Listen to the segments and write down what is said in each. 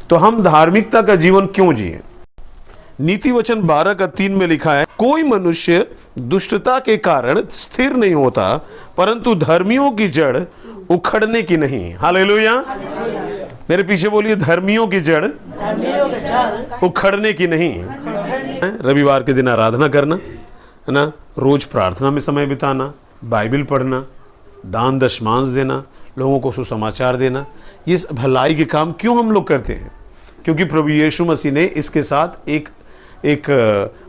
तो हम धार्मिकता का जीवन क्यों जिए? नीति वचन 12:3 में लिखा है, कोई मनुष्य दुष्टता के कारण स्थिर नहीं होता, परंतु धर्मियों की जड़ उखड़ने की नहीं। हालेलुया। मेरे पीछे बोलिए, धर्मियों की जड़ उखड़ने की नहीं। रविवार के दिन आराधना करना है ना, रोज प्रार्थना में समय बिताना, बाइबल पढ़ना, दान दशमांश देना, लोगों को सुसमाचार देना, ये भलाई के काम क्यों हम लोग करते हैं? क्योंकि प्रभु यीशु मसीह ने इसके साथ एक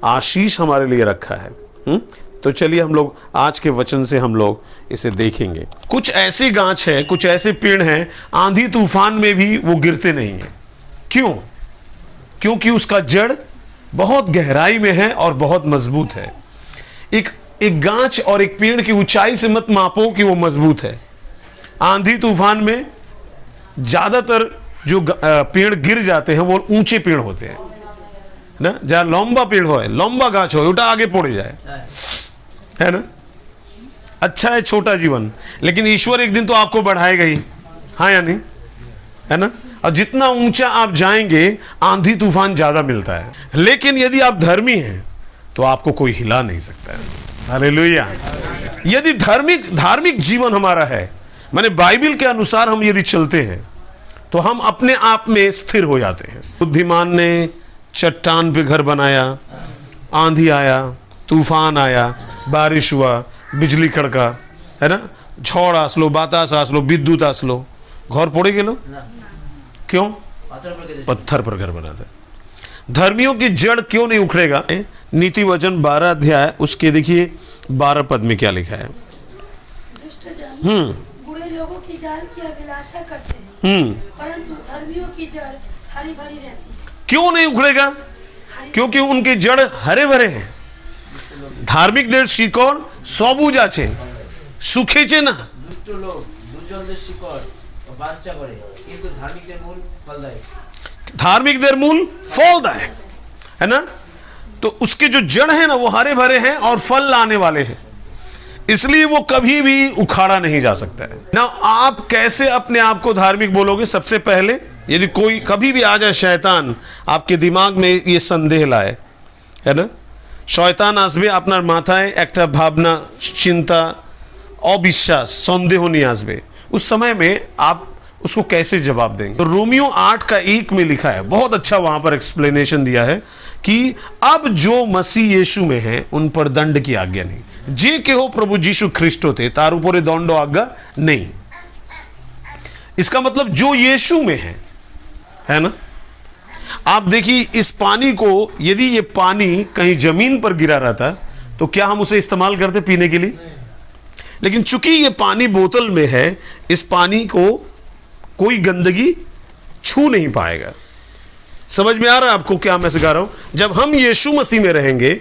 आशीष हमारे लिए रखा है। तो चलिए हम लोग आज के वचन से हम लोग इसे देखेंगे। कुछ ऐसी गांच है, कुछ ऐसे पेड़ हैं, आंधी तूफान में भी वो गिरते नहीं हैं। क्यों? क्योंकि उसका जड़ बहुत गहराई में है और बहुत मजबूत है। एक गांच और एक पेड़ की ऊंचाई से मत मापो कि वो मजबूत है। आंधी तूफान में ज्यादातर जो पेड़ गिर जाते हैं वो ऊंचे पेड़ होते हैं ना, जहां लंबा पेड़ हो, लंबा गांच हो, उठा आगे पड़ जाए, है ना। अच्छा है छोटा जीवन, लेकिन ईश्वर एक दिन तो आपको बढ़ाएगा ही, हाँ या नहीं, है ना। और जितना ऊंचा आप जाएंगे आंधी तूफान ज्यादा मिलता है, लेकिन यदि आप धर्मी हैं तो आपको कोई हिला नहीं सकता है। हालेलुया। यदि धार्मिक जीवन हमारा है, माने बाइबल के अनुसार हम यदि चलते हैं, तो हम अपने आप में स्थिर हो जाते हैं। बुद्धिमान ने चट्टान पे घर बनाया, आंधी आया, तूफान आया, बारिश हुआ, बिजली कड़का, है ना, झड़ आसलो, बातास आसलो, विद्युत आसलो, घर पड़े गेलो। क्यों? पत्थर पर घर बनाता है। धर्मियों की जड़ क्यों नहीं उखड़ेगा? नीति वचन 12 अध्याय उसके देखिए 12 पद में क्या लिखा है। बुरे लोगों की जड़ की अभिलाषा करते हैं, परंतु धर्मियों की जड़ हरी भरी रहती है। क्यों नहीं उखड़ेगा? क्योंकि उनके जड़ हरे भरे हैं। धार्मिकদের শিকড় সবুজ আছে, শুকিয়েছে না। দুষ্ট লোক দুর্জনদের শিকড় বাঞ্ছা করে, কিন্তু ধার্মিকদের মূল ফলদায়ক। धार्मिकদের মূল फलदायक, है ना। तो उसके जो जड़ है ना वो हरे भरे हैं और फल लाने वाले हैं, इसलिए वो कभी भी उखाड़ा नहीं जा सकता है ना। आप कैसे अपने आप को धार्मिक बोलोगे? सबसे पहले यदि कोई कभी भी आ जाए शैतान आपके दिमाग में ये संदेह लाए, है ना, शयतान आसबे আপনার মাথায় একটা भावना, चिंता, अविश्वास, संदेह नहीं आसबे, उस समय में आप उसको कैसे जवाब देंगे? तो रोमियो 8:1 में लिखा है, बहुत अच्छा वहां पर एक्सप्लेनेशन दिया है कि अब जो मसीह यीशु में है उन पर दंड की आज्ञा नहीं। जे के हो प्रभु यीशु ख्रिस्ट थे तार ऊपर दंड आज्ञा नहीं। इसका मतलब जो यीशु में है ना। आप देखिए इस पानी को, यदि ये पानी कहीं जमीन पर गिरा रहता तो क्या हम उसे इस्तेमाल करते पीने के लिए? लेकिन चूंकि ये पानी बोतल में है, इस पानी को कोई गंदगी छू नहीं पाएगा। समझ में आ रहा है आपको क्या मैं सिखा रहा हूं? जब हम यीशु मसीह में रहेंगे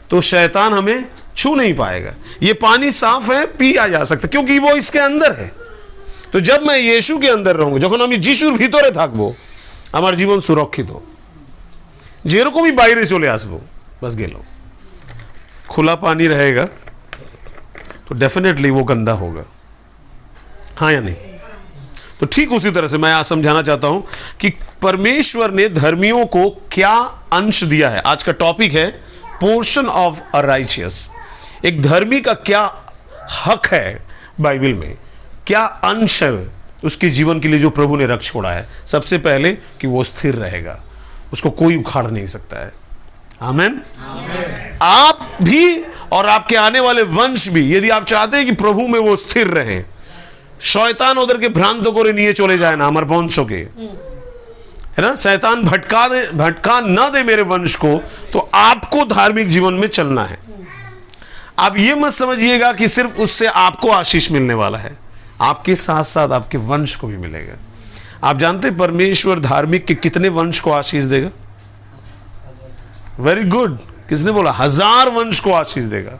तो शैतान हमें छू नहीं पाएगा। ये पानी साफ है, पिया जा सकता क्योंकि वो इसके अंदर है। तो जब मैं यीशु के अंदर रहूंगा, যখন আমি যিশুর ভিতরে থাকবো, আমার জীবন সুরক্ষিত। যেরকমই বাইরে চলে আসবো बस गेलो। खुला पानी रहेगा तो डेफिनेटली वो गंदा होगा, हाँ या नहीं। तो ठीक उसी तरह से मैं आज समझाना चाहता हूं कि परमेश्वर ने धर्मियों को क्या अंश दिया है। आज का टॉपिक है पोर्शन ऑफ अ राइचियस। एक धर्मी का क्या हक है बाइबल में, क्या अंश है उसके जीवन के लिए जो प्रभु ने रख छोड़ा है। सबसे पहले कि वो स्थिर रहेगा, उसको कोई उखाड़ नहीं सकता है। आमीन। आप भी और आपके आने वाले वंश भी, यदि आप चाहते हैं कि प्रभु में वो स्थिर रहे, शैतान उधर के भ्रांत করে নিয়ে চলে যায় না আমার বংশকে, है ना, शैतान भटका न दे मेरे वंश को, तो आपको धार्मिक जीवन में चलना है। आप ये मत समझिएगा कि सिर्फ उससे आपको आशीष मिलने वाला है, आपके साथ साथ आपके वंश को भी मिलेगा। आप जानते हैं परमेश्वर धार्मिक के कितने वंश को आशीष देगा? Very good. किसने बोला? 1000 वंश को आशीष देगा।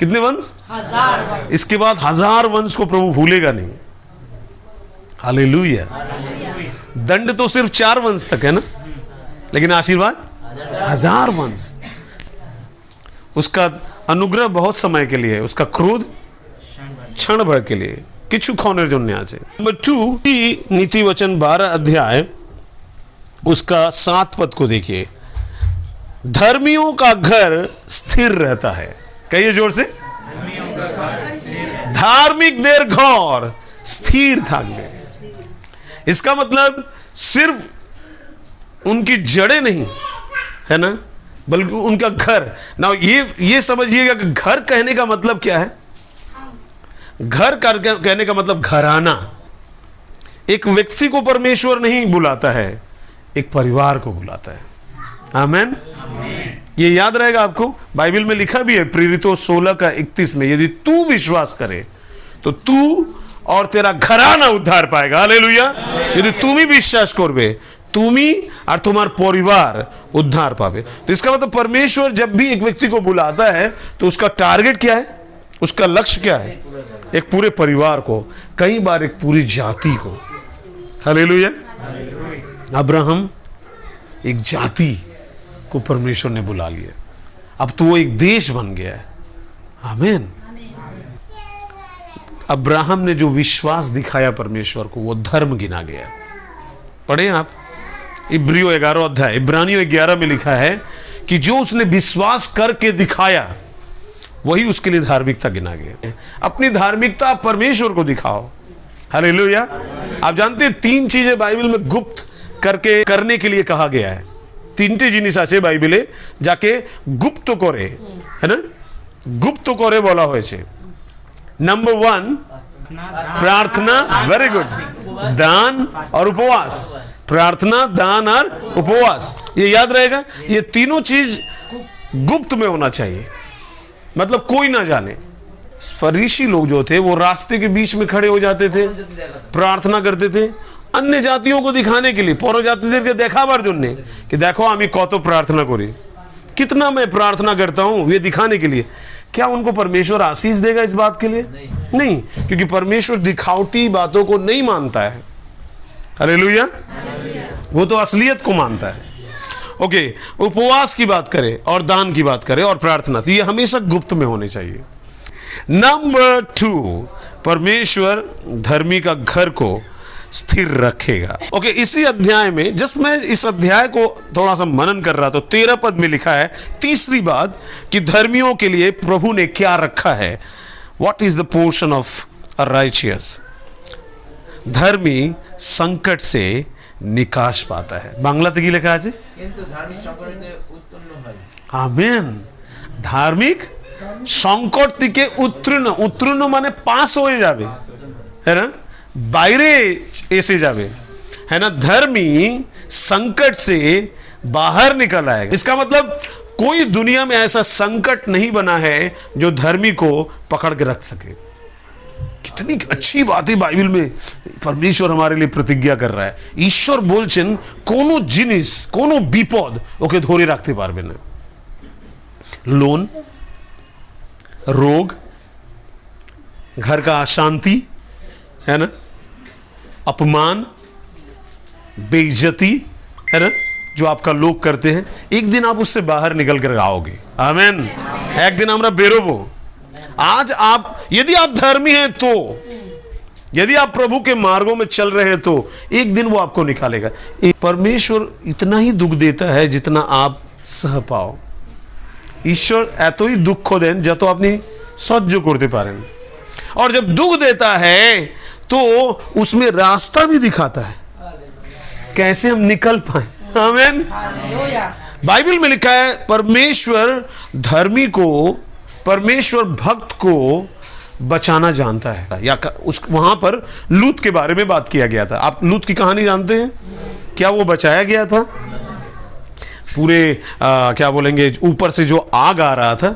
कितने वंश? 1000। इसके बाद 1000 वंश को प्रभु भूलेगा नहीं। हालेलुया। दंड तो सिर्फ 4 वंश तक है ना, लेकिन आशीर्वाद 1000 वंश। उसका अनुग्रह बहुत समय के लिए है, उसका क्रोध क्षण भर के लिए। কিছু ক্ষণের জন্য আছে। नंबर 2 नीति वचन 12 अध्याय उसका 7 पद को देखिए, धर्मियों का घर स्थिर रहता है। कहिए जोर से, धार्मिक देर घर स्थिर থাকবে। इसका मतलब सिर्फ उनकी जड़ें नहीं है ना, बल्कि उनका घर ना। ये समझिएगा कि घर कहने का मतलब क्या है। घर कहने का मतलब घराना। एक व्यक्ति को परमेश्वर नहीं बुलाता है, एक परिवार को बुलाता है। आमीन। ये याद रहेगा आपको, बाइबल में लिखा भी है प्रेरितों 16:31 में, यदि तू विश्वास करे तो तू और तेरा घराना उद्धार पाएगा। हालेलुया। यदि तुम ही विश्वास करबे, तुम ही और तुम्हारा परिवार उद्धार पावे। तो इसका मतलब परमेश्वर जब भी एक व्यक्ति को बुलाता है तो उसका टारगेट क्या है, उसका लक्ष्य क्या है? एक पूरे परिवार को, कई बार एक पूरी जाति को। हालेलुया। अब्राहम एक जाति को परमेश्वर ने बुला लिया, अब तो वो एक देश बन गया है। आमीन। अब्राहम ने जो विश्वास दिखाया परमेश्वर को, वो धर्म गिना गया। पढ़ें आप इब्रियो 11 अध्याय, इब्रानियों 11 में लिखा है कि जो उसने विश्वास करके दिखाया वही उसके लिए धार्मिकता गिना गया। अपनी धार्मिकता आप परमेश्वर को दिखाओ। हालेलुया। आप जानते हैं 3 चीजें बाइबल में गुप्त करके करने के लिए कहा गया है। 3टी जिनिस আছে বাইবেলে যাকে গুপ্ত করে, है ना, गुप्त করে বলা হয়েছে। नंबर 1 प्रार्थना, वेरी गुड, दान और उपवास। प्रार्थना, दान और उपवास, ये याद रहेगा। ये तीनों चीज गुप्त में होना चाहिए, मतलब कोई ना जाने। फरीसी लोग जो थे वो रास्ते के बीच में खड़े हो जाते थे, प्रार्थना करते थे अन्य जातियों को दिखाने के लिए, पर जातिदेरके देखाবার জন্য कि देखो আমি কত प्रार्थना करी, कितना मैं प्रार्थना करता हूं, ये दिखाने के लिए। क्या उनको परमेश्वर आशीष देगा इस बात के लिए? नहीं, क्योंकि परमेश्वर दिखावटी बातों को नहीं मानता है। हालेलुया। वो तो असलियत को मानता है। ओके, उपवास की बात करें और दान की बात करें और प्रार्थना, तो ये हमेशा गुप्त में होने चाहिए। नंबर 2, परमेश्वर धर्मी का घर को स्थिर रखेगा। ओके, इसी अध्याय में, जस्ट मैं इस अध्याय को थोड़ा सा मनन कर रहा, तो 13 पद में लिखा है तीसरी बात कि धर्मियों के लिए प्रभु ने क्या रखा है। What is the portion of a righteous. धर्मी संकट से निकाश पाता है। बांग्लाते की लिखा है? आमीन। धार्मिक संकट থেকে উত্তীর্ণ মানে পাস হয়ে যাবে, है ना, বাইরে এসে যাবে, है ना। धर्मी संकट से बाहर निकल आएगा। इसका मतलब कोई दुनिया में ऐसा संकट नहीं बना है जो धर्मी को पकड़ के रख सके। कितनी अच्छी बात है, बाइबल में परमेश्वर हमारे लिए प्रतिज्ञा कर रहा है। ईश्वर बोलছেন कोनो जिनिस, कोनो विपद ओके धरे रखते पारबे ना। लोन, रोग, घर का अशांति, है ना, अपमान, बेइज्जती, है ना, जो आपका लोग करते हैं, एक दिन आप उससे बाहर निकल कर आओगे। आमीन। एक दिन हमरा बेरोबो। आज आप, यदि आप धर्मी हैं तो, यदि आप प्रभु के मार्गों में चल रहे हैं तो एक दिन वो आपको निकालेगा। परमेश्वर इतना ही दुख देता है जितना आप सह पाओ। ईश्वर এতই দুঃখ দেন যত আপনি সহ্য করতে পারেন। और जब दुख देता है तो उसमें रास्ता भी दिखाता है कैसे हम निकल पाए। आमीन। बाइबल में लिखा है परमेश्वर धर्मी को, परमेश्वर भक्त को बचाना जानता है। या उस वहां पर लूत के बारे में बात किया गया था। आप लूत की कहानी जानते हैं? क्या वो बचाया गया था? पूरे क्या बोलेंगे, ऊपर से जो आग आ रहा था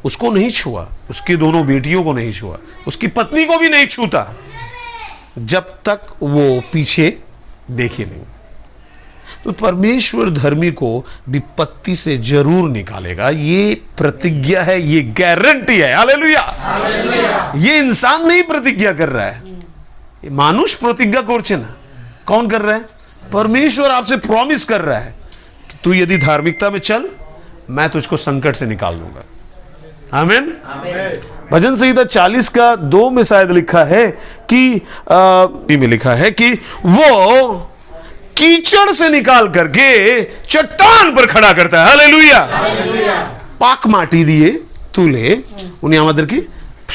उसको नहीं छुआ, उसकी दोनों बेटियों को नहीं छुआ, उसकी पत्नी को भी नहीं छूता जब तक वो पीछे देखे नहीं। तो परमेश्वर धर्मी को विपत्ति से जरूर निकालेगा, ये प्रतिज्ञा है, ये गारंटी है। हालेलुया। ये इंसान नहीं प्रतिज्ञा कर रहा है, ये मानुष प्रतिज्ञा करছে ना। कौन कर रहा है? परमेश्वर आपसे प्रॉमिस कर रहा है कि तू यदि धार्मिकता में चल, मैं तुझको संकट से निकाल दूंगा। आमीन। भजन संहिता 40 का 2 में शायद लिखा है कि में लिखा है कि वो कीचड़ से निकाल करके चट्टान पर खड़ा करता है। हालेलुया। পাক মাটি দিয়ে তুলে উনি আমাদেরকে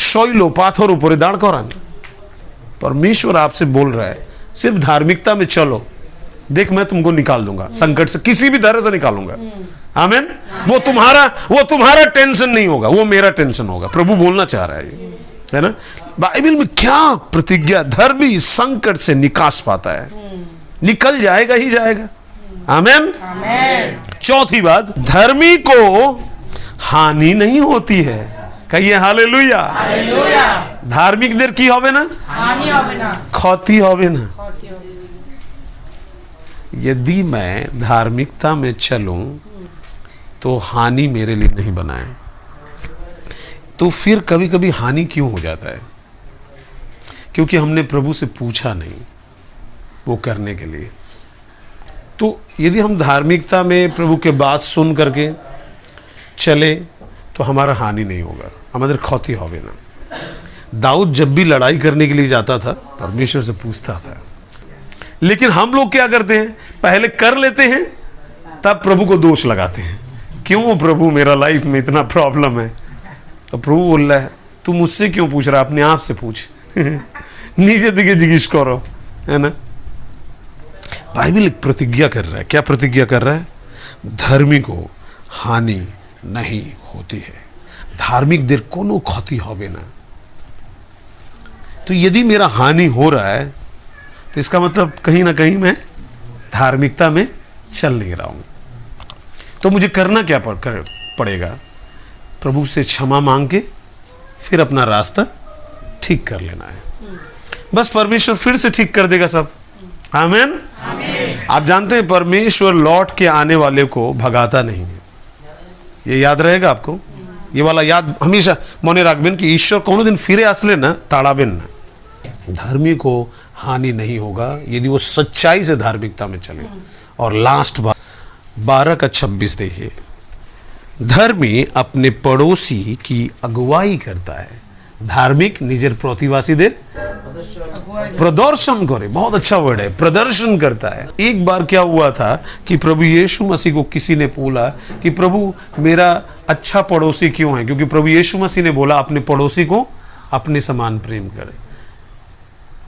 শৈল পাথর উপরে দাঁড় করান। परमेश्वर आपसे बोल रहा है सिर्फ धार्मिकता में चलो, देख मैं तुमको निकाल दूंगा संकट से, किसी भी तरह से निकालूंगा। आमीन। वो तुम्हारा टेंशन नहीं होगा, वो मेरा टेंशन होगा। प्रभु बोलना चाह रहा है ना। बाइबल में क्या प्रतिज्ञा, धर्मी संकट से निकास पाता है, निकल जाएगा ही जाएगा। आमीन। चौथी बात, धर्मी को हानि नहीं होती है। कहिए हालेलुया। धार्मिकদের কি হবে না? हानि হবে না, ক্ষতি হবে না। यदि मैं धार्मिकता में चलूं तो हानि मेरे लिए नहीं बनाए, तो फिर कभी कभी हानि क्यों हो जाता है? क्योंकि हमने प्रभु से पूछा नहीं वो करने के लिए। तो यदि हम धार्मिकता में प्रभु के बात सुन करके चले तो हमारा हानि नहीं होगा, हमारे क्षति होवे ना। दाऊद जब भी लड़ाई करने के लिए जाता था परमेश्वर से पूछता था, लेकिन हम लोग क्या करते हैं, पहले कर लेते हैं तब प्रभु को दोष लगाते हैं। क्यों प्रभु, मेरा लाइफ में इतना प्रॉब्लम है। तो प्रभु बोल रहा है तू मुझसे क्यों पूछ रहा, अपने आप से पूछ। नीचे दिखे जिज्ञेस करो, है ना। बाइबल एक प्रतिज्ञा कर रहा है। क्या प्रतिज्ञा कर रहा है? धर्मी को हानि नहीं होती है, धार्मिकদের কোনো ক্ষতি হবে না। तो यदि मेरा हानि हो रहा है तो इसका मतलब कहीं ना कहीं मैं धार्मिकता में चल नहीं रहा हूँ। तो मुझे करना क्या पड़ेगा? प्रभु से क्षमा मांग के फिर अपना रास्ता ठीक कर लेना है। बस परमेश्वर फिर से ठीक कर देगा सब। आमीन। आप जानते हैं परमेश्वर लौट के आने वाले को भगाता नहीं है। ये याद रहेगा आपको, ये वाला याद हमेशा मने रखबेन कि ईश्वर कोनो दिन फिरे आसले ना ताड़ाबेन ना। धर्मी को हानि नहीं होगा यदि वो सच्चाई से धार्मिकता में चले। और लास्ट बात 12 का 26 देखिए, धर्मी अपने पड़ोसी की अगुवाई करता है, धार्मिक निजेर प्रतिवासीদের प्रदर्शन करे। बहुत अच्छा वर्ड है, प्रदर्शन करता है। एक बार क्या हुआ था कि प्रभु यीशु मसीह को किसी ने बोला कि प्रभु मेरा अच्छा पड़ोसी क्यों है? क्योंकि प्रभु यीशु मसीह ने बोला अपने पड़ोसी को अपने समान प्रेम करे।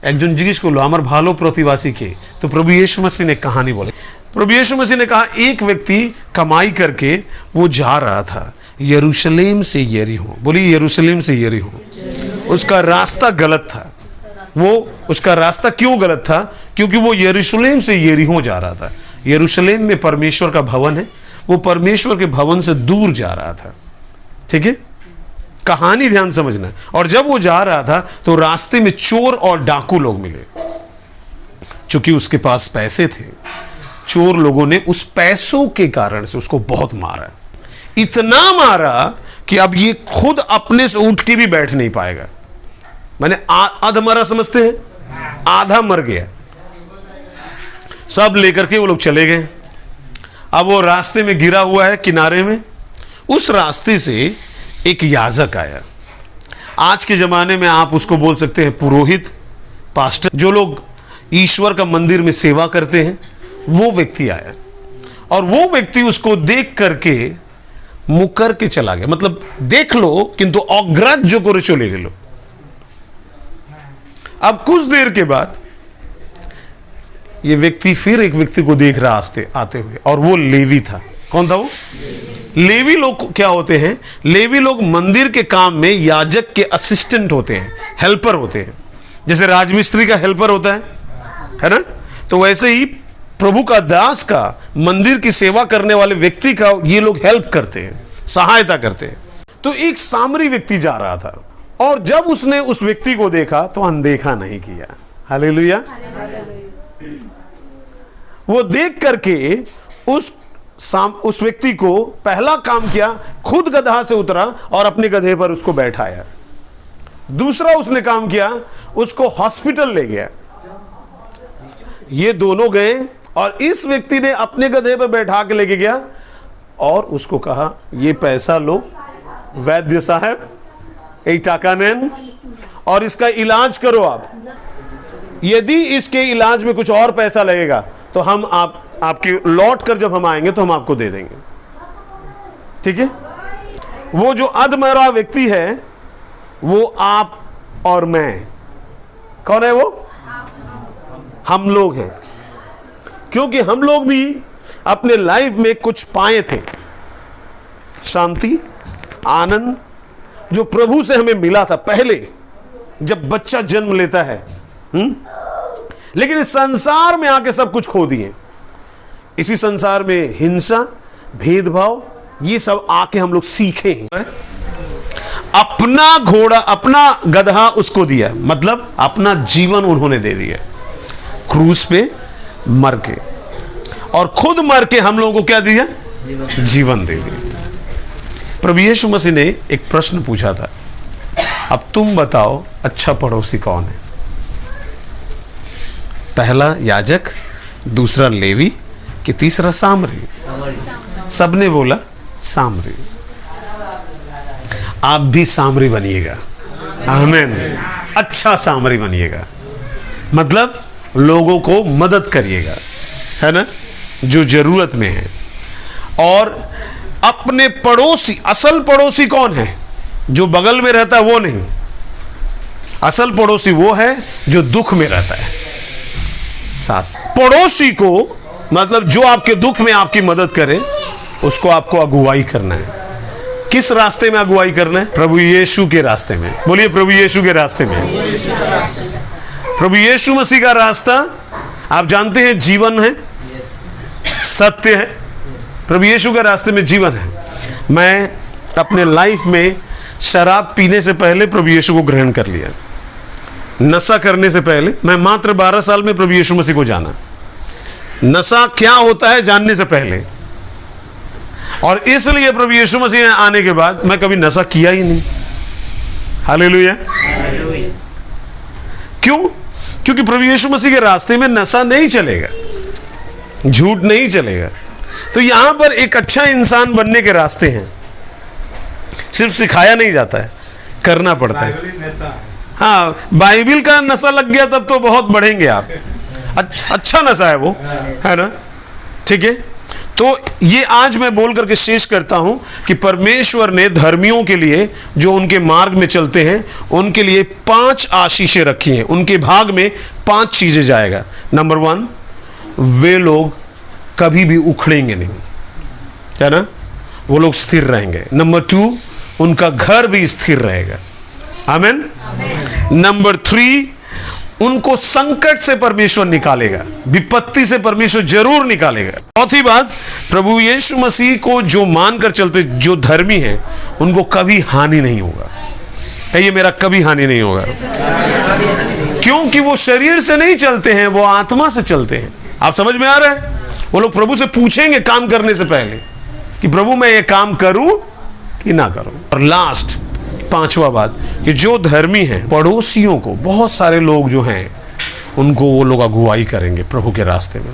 একজন জিজ্ঞেস করলো আমার ভালো প্রতিবাসী কে? तो प्रभु यीशु मसीह ने कहानी बोले। प्रभु यीशु मसीह ने कहा एक व्यक्ति कमाई करके वो जा रहा था यरूशलेम से यरीहो। बोली यरूशलेम से यरीहो। उसका रास्ता गलत था। वो उसका रास्ता क्यों गलत था? क्योंकि वो यरूशलेम से यरीहो जा रहा था। यरूशलेम में परमेश्वर का भवन है, वो परमेश्वर के भवन से दूर जा रहा था। ठीक है, कहानी ध्यान समझना। और जब वो जा रहा था तो रास्ते में चोर और डाकू लोग मिले। चूंकि उसके पास पैसे थे, चोर लोगों ने उस पैसों के कारण से उसको बहुत मारा, इतना मारा कि अब ये खुद अपने से उठ के भी बैठ नहीं पाएगा। मैंने आधा मरा समझते हैं, आधा मर गया। सब लेकर के वो लोग चले गए। अब वो रास्ते में गिरा हुआ है किनारे में। उस रास्ते से एक याजक आया। आज के जमाने में आप उसको बोल सकते हैं पुरोहित, पास्टर, जो लोग ईश्वर का मंदिर में सेवा करते हैं, वो व्यक्ति आया। और वो व्यक्ति उसको देख करके मुकर के चला गया। मतलब देख लो किंतु अग्राह्य करे चले गए। अब कुछ देर के बाद ये व्यक्ति फिर एक व्यक्ति को देख रहा आते हुए, और वो लेवी था। कौन था वो? लेवी लोग क्या होते हैं? लेवी लोग मंदिर के काम में याजक के असिस्टेंट होते हैं, हेल्पर होते हैं। जैसे राजमिस्त्री का हेल्पर होता है ना? तो वैसे ही प्रभु का दास का, मंदिर की सेवा करने वाले व्यक्ति का ये लोग हेल्प करते हैं, सहायता करते हैं। तो एक सामरी व्यक्ति जा रहा था, और जब उसने उस व्यक्ति को देखा तो अनदेखा नहीं किया। हालेलुया। वो देख करके उस व्यक्ति को पहला काम किया, खुद गधा से उतरा और अपने गधे पर उसको बैठाया। दूसरा उसने काम किया, उसको हॉस्पिटल ले गया। ये दोनों गए और इस व्यक्ति ने अपने गधे पर बैठा के लेके गया और उसको कहा ये पैसा लो वैद्य साहब, एक टाका नेन और इसका इलाज करो। आप यदि इसके इलाज में कुछ और पैसा लगेगा तो हम आपकी लौट कर जब हम आएंगे तो हम आपको दे देंगे, ठीक है। वो जो अधमरा व्यक्ति है वो आप और मैं, कौन है वो? हम लोग हैं, क्योंकि हम लोग भी अपने लाइफ में कुछ पाए थे, शांति, आनंद जो प्रभु से हमें मिला था पहले जब बच्चा जन्म लेता है। लेकिन इस संसार में आके सब कुछ खो दिए। इसी संसार में हिंसा, भेदभाव, ये सब आके हम लोग सीखे हैं। अपना घोड़ा, अपना गधा उसको दिया, मतलब अपना जीवन उन्होंने दे दिया क्रूस पे मर के, और खुद मर के हम लोगों को क्या दिया? जीवन दे दिया। प्रभु यीशु मसीह ने एक प्रश्न पूछा था, अब तुम बताओ अच्छा पड़ोसी कौन है? पहला याजक, दूसरा लेवी कि तीसरा सामरी? सबने बोला सामरी। आप भी सामरी बनिएगा, आमीन। अच्छा सामरी बनिएगा, मतलब लोगों को मदद करिएगा, है ना, जो जरूरत में है। और अपने पड़ोसी, असल पड़ोसी कौन है? जो बगल में रहता है वो नहीं, असल पड़ोसी वो है जो दुख में रहता है। सास पड़ोसी को, मतलब जो आपके दुख में आपकी मदद करे, उसको आपको अगुवाई करना है। किस रास्ते में अगुवाई करना है? प्रभु यीशु के रास्ते में। बोलिए प्रभु यीशु के रास्ते में। प्रभु यीशु मसीह का रास्ता आप जानते हैं, जीवन है, सत्य है। प्रभु यीशु के रास्ते में जीवन है। मैं अपने लाइफ में शराब पीने से पहले प्रभु यीशु को ग्रहण कर लिया, नशा करने से पहले। मैं मात्र 12 साल में प्रभु यीशु मसीह को जाना, नशा क्या होता है जानने से पहले। और इसलिए प्रभु यीशु मसीह आने के बाद मैं कभी नशा किया ही नहीं। हालेलुया। क्यों? क्योंकि प्रभु यीशु मसीह के रास्ते में नशा नहीं चलेगा, झूठ नहीं चलेगा। तो यहां पर एक अच्छा इंसान बनने के रास्ते हैं, सिर्फ सिखाया नहीं जाता है, करना पड़ता है। हाँ, बाइबिल का नशा लग गया तब तो बहुत बढ़ेंगे आप। अच्छा नशा है वो, है ना, ठीक है। तो ये आज मैं बोल करके शेष करता हूं कि परमेश्वर ने धर्मियों के लिए, जो उनके मार्ग में चलते हैं, उनके लिए 5 आशीषें रखी हैं। उनके भाग में 5 चीजें जाएगा। नंबर 1, वे लोग कभी भी उखड़ेंगे नहीं, है ना, वो लोग स्थिर रहेंगे। नंबर 2, उनका घर भी स्थिर रहेगा। आमीन। नंबर 3, उनको संकट से परमेश्वर निकालेगा, विपत्ति से परमेश्वर जरूर निकालेगा। चौथी बात, प्रभु यीशु मसीह को जो मानकर चलते, जो धर्मी हैं, उनको कभी हानि नहीं होगा। कहिए मेरा कभी हानि नहीं होगा, क्योंकि वो शरीर से नहीं चलते हैं, वो आत्मा से चलते हैं। आप समझ में आ रहा है? वो लोग प्रभु से पूछेंगे काम करने से पहले कि प्रभु मैं ये काम करूं कि ना करूं। और लास्ट 5वां बात कि जो धर्मी हैं, पड़ोसियों को, बहुत सारे लोग जो हैं, उनको वो लोग अगुवाई करेंगे प्रभु के रास्ते में।